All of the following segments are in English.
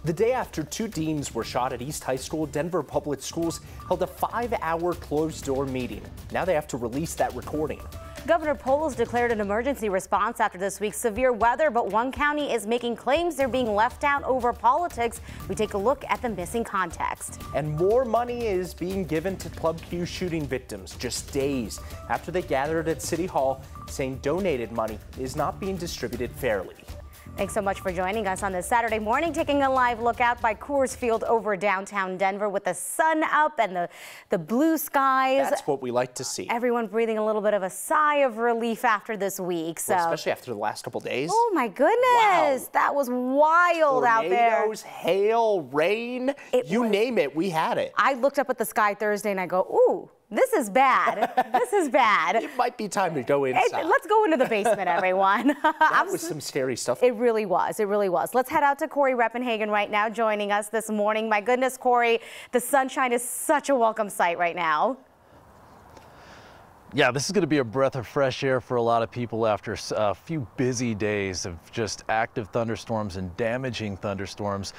The day after two deans were shot at East High School, Denver Public Schools held a 5-hour closed-door meeting. Now they have to release that recording. Governor Polis declared an emergency response after this week's severe weather, but one county is making claims they're being left out over politics. We take a look at the missing context. And more money is being given to Club Q shooting victims just days after they gathered at City Hall, saying donated money is not being distributed fairly. Thanks so much for joining us on this Saturday morning, taking a live look out by Coors Field over downtown Denver with the sun up and the blue skies. That's what we like to see. Everyone breathing a little bit of a sigh of relief after this week. So, well, especially after the last couple days. Oh my goodness, wow. That was wild out there. Tornadoes, hail, rain, you name it, we had it. I looked up at the sky Thursday and I go, ooh, this is bad. This is bad. It might be time to go inside. Let's go into the basement, everyone. That was some scary stuff. It really was. It really was. Let's head out to Corey Reppenhagen right now, joining us this morning. My goodness, Corey, the sunshine is such a welcome sight right now. Yeah, this is going to be a breath of fresh air for a lot of people after a few busy days of just active thunderstorms and damaging thunderstorms.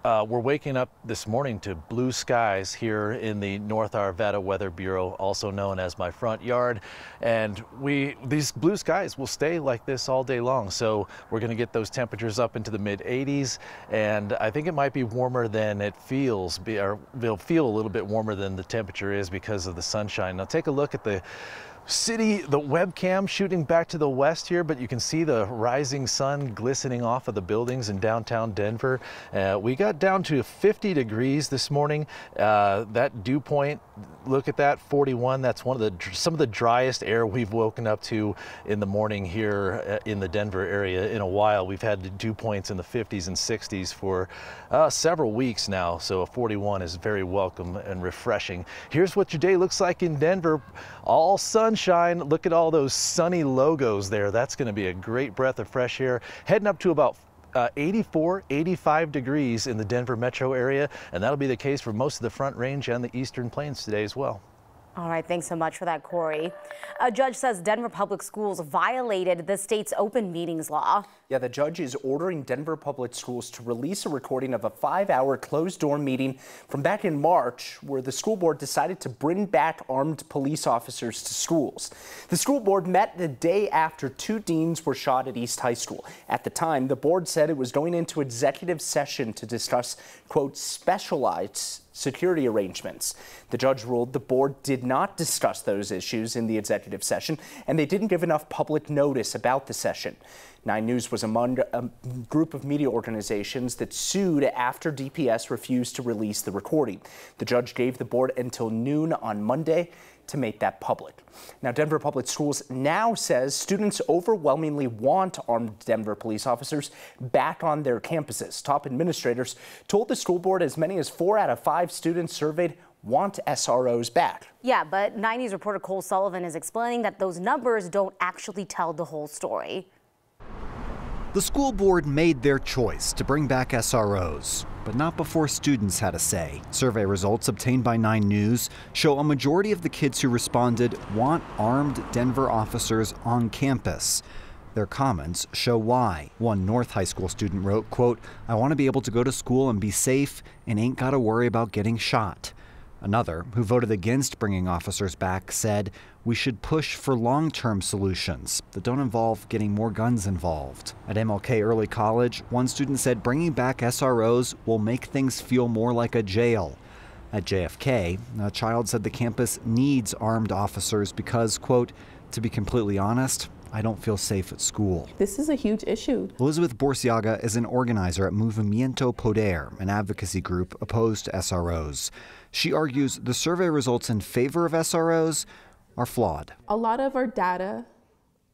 We're waking up this morning to blue skies here in the North Arvada Weather Bureau, also known as my front yard. And these blue skies will stay like this all day long. So we're going to get those temperatures up into the mid 80s. And I think it might be warmer than it feels, or they'll feel a little bit warmer than the temperature is because of the sunshine. Now take a look at the webcam shooting back to the west here, but you can see the rising sun glistening off of the buildings in downtown Denver. We got down to 50 degrees this morning. That dew point, look at that, 41. That's some of the driest air we've woken up to in the morning here in the Denver area in a while. We've had dew points in the 50s and 60s for several weeks now, so a 41 is very welcome and refreshing. Here's what your day looks like in Denver. All sunshine. Look at all those sunny logos there. That's going to be a great breath of fresh air. Heading up to about 84, 85 degrees in the Denver metro area, and that'll be the case for most of the Front Range and the Eastern Plains today as well. All right, thanks so much for that, Corey. A judge says Denver Public Schools violated the state's open meetings law. Yeah, the judge is ordering Denver Public Schools to release a recording of a 5-hour closed-door meeting from back in March where the school board decided to bring back armed police officers to schools. The school board met the day after two deans were shot at East High School. At the time, the board said it was going into executive session to discuss, quote, specialized security arrangements. The judge ruled the board did not discuss those issues in the executive session, and they didn't give enough public notice about the session. 9 News was among a group of media organizations that sued after DPS refused to release the recording. The judge gave the board until noon on Monday to make that public. Now, Denver Public Schools now says students overwhelmingly want armed Denver police officers back on their campuses. Top administrators told the school board as many as 4 out of 5 students surveyed want SROs back. Yeah, but 9 News reporter Cole Sullivan is explaining that those numbers don't actually tell the whole story. The school board made their choice to bring back SROs, but not before students had a say. Survey results obtained by 9 News show a majority of the kids who responded want armed Denver officers on campus. Their comments show why. One North High School student wrote, quote, "I want to be able to go to school and be safe and ain't got to worry about getting shot." Another, who voted against bringing officers back, said, "We should push for long-term solutions that don't involve getting more guns involved." At MLK Early College, one student said bringing back SROs will make things feel more like a jail. At JFK, a child said the campus needs armed officers because, quote, "To be completely honest, I don't feel safe at school." This is a huge issue. Elizabeth Borsiaga is an organizer at Movimiento Poder, an advocacy group opposed to SROs. She argues the survey results in favor of SROs are flawed. A lot of our data,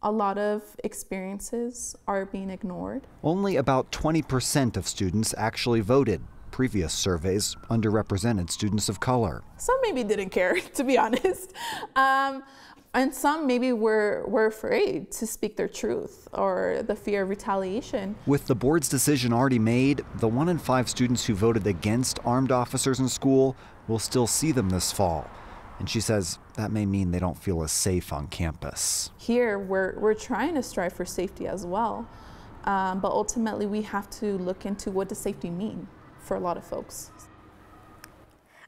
a lot of experiences are being ignored. Only about 20% of students actually voted. Previous surveys underrepresented students of color. Some maybe didn't care, to be honest. And some maybe were afraid to speak their truth or the fear of retaliation. With the board's decision already made, the 1 in 5 students who voted against armed officers in school will still see them this fall. And she says that may mean they don't feel as safe on campus. Here, we're trying to strive for safety as well. But ultimately, we have to look into what does safety mean for a lot of folks.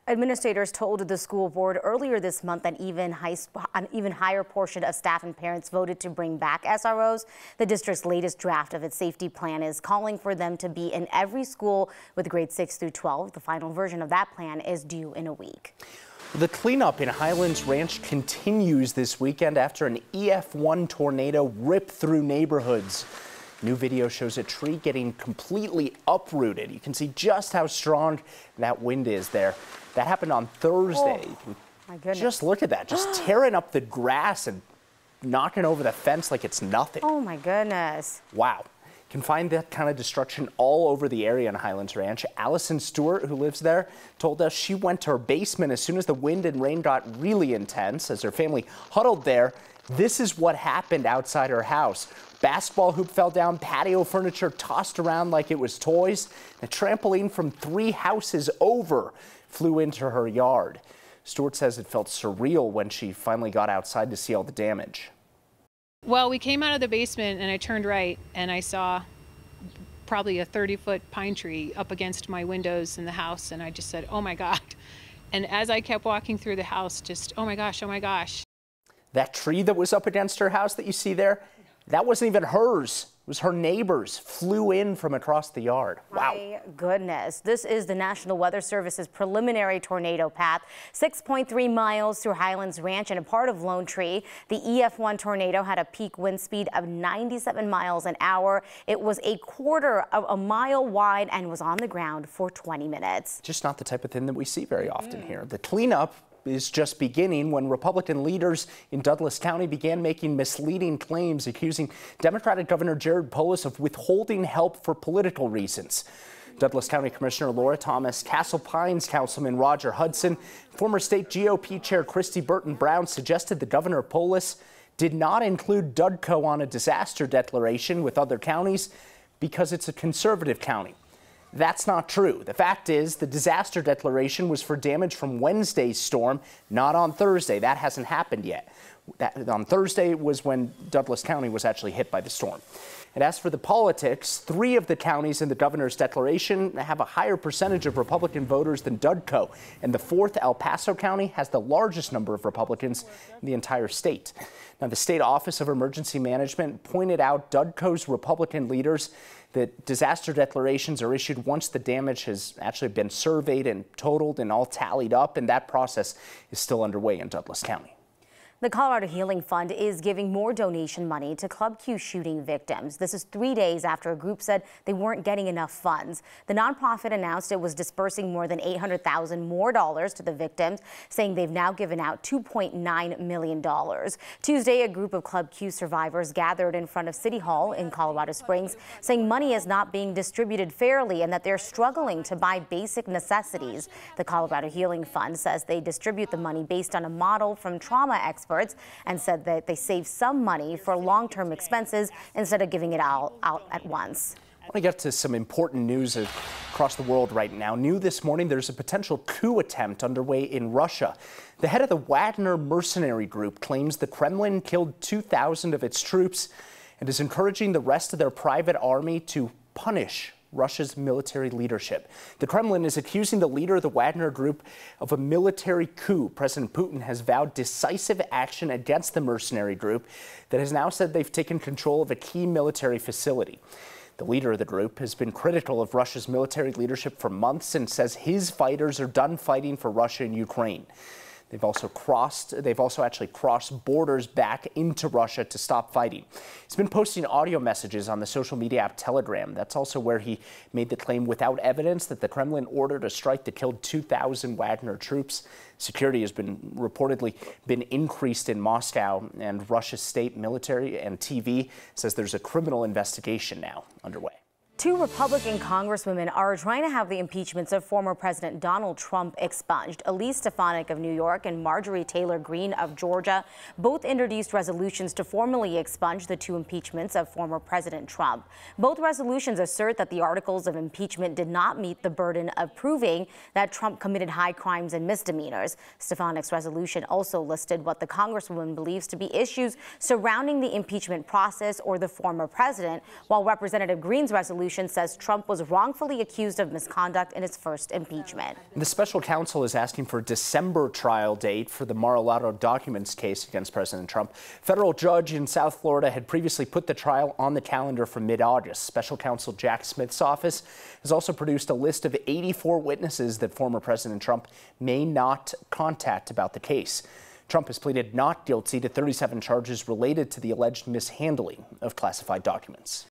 Administrators told the school board earlier this month that an even higher portion of staff and parents voted to bring back SROs. The district's latest draft of its safety plan is calling for them to be in every school with grades 6 through 12. The final version of that plan is due in a week. The cleanup in Highlands Ranch continues this weekend after an EF1 tornado ripped through neighborhoods. New video shows a tree getting completely uprooted. You can see just how strong that wind is there. That happened on Thursday. Oh, my goodness. Just look at that, just tearing up the grass and knocking over the fence like it's nothing. Oh my goodness. Wow. You can find that kind of destruction all over the area in Highlands Ranch. Allison Stewart, who lives there, told us she went to her basement as soon as the wind and rain got really intense. As her family huddled there, this is what happened outside her house. Basketball hoop fell down, patio furniture tossed around like it was toys. A trampoline from 3 houses over flew into her yard. Stewart says it felt surreal when she finally got outside to see all the damage. Well, we came out of the basement and I turned right and I saw probably a 30-foot pine tree up against my windows in the house, and I just said, oh my God. And as I kept walking through the house, just, oh my gosh, oh my gosh. That tree that was up against her house that you see there, that wasn't even hers. It was her neighbor's. Flew in from across the yard. Wow. My goodness. This is the National Weather Service's preliminary tornado path. 6.3 miles through Highlands Ranch and a part of Lone Tree. The EF1 tornado had a peak wind speed of 97 miles an hour. It was a quarter of a mile wide and was on the ground for 20 minutes. Just not the type of thing that we see very often here. The cleanup is just beginning when Republican leaders in Douglas County began making misleading claims accusing Democratic Governor Jared Polis of withholding help for political reasons. Douglas County Commissioner Laura Thomas, Castle Pines Councilman Roger Hudson, former state GOP Chair Christy Burton Brown suggested the Governor Polis did not include Dudco on a disaster declaration with other counties because it's a conservative county. That's not true. The fact is the disaster declaration was for damage from Wednesday's storm, not on Thursday. That hasn't happened yet. On Thursday was when Douglas County was actually hit by the storm. And as for the politics, 3 of the counties in the governor's declaration have a higher percentage of Republican voters than Dudco. And the 4th, El Paso County, has the largest number of Republicans in the entire state. Now, the State Office of Emergency Management pointed out Dudco's Republican leaders that disaster declarations are issued once the damage has actually been surveyed and totaled and all tallied up, and that process is still underway in Douglas County. The Colorado Healing Fund is giving more donation money to Club Q shooting victims. This is 3 days after a group said they weren't getting enough funds. The nonprofit announced it was dispersing more than $800,000 more to the victims, saying they've now given out $2.9 million. Tuesday, a group of Club Q survivors gathered in front of City Hall in Colorado Springs, saying money is not being distributed fairly and that they're struggling to buy basic necessities. The Colorado Healing Fund says they distribute the money based on a model from trauma experts and said that they save some money for long-term expenses instead of giving it all out at once. I want to get to some important news across the world right now. New this morning, there's a potential coup attempt underway in Russia. The head of the Wagner mercenary group claims the Kremlin killed 2,000 of its troops and is encouraging the rest of their private army to punish Russia's military leadership. The Kremlin is accusing the leader of the Wagner Group of a military coup. President Putin has vowed decisive action against the mercenary group that has now said they've taken control of a key military facility. The leader of the group has been critical of Russia's military leadership for months and says his fighters are done fighting for Russia and Ukraine. They've also actually crossed borders back into Russia to stop fighting. He's been posting audio messages on the social media app Telegram. That's also where he made the claim without evidence that the Kremlin ordered a strike that killed 2,000 Wagner troops. Security has reportedly been increased in Moscow, and Russia's state military and TV says there's a criminal investigation now underway. Two Republican congresswomen are trying to have the impeachments of former President Donald Trump expunged. Elise Stefanik of New York and Marjorie Taylor Greene of Georgia both introduced resolutions to formally expunge the two impeachments of former President Trump. Both resolutions assert that the articles of impeachment did not meet the burden of proving that Trump committed high crimes and misdemeanors. Stefanik's resolution also listed what the congresswoman believes to be issues surrounding the impeachment process or the former president, while Representative Greene's resolution says Trump was wrongfully accused of misconduct in his first impeachment. The special counsel is asking for a December trial date for the Mar-a-Lago documents case against President Trump. Federal judge in South Florida had previously put the trial on the calendar for mid-August. Special counsel Jack Smith's office has also produced a list of 84 witnesses that former President Trump may not contact about the case. Trump has pleaded not guilty to 37 charges related to the alleged mishandling of classified documents.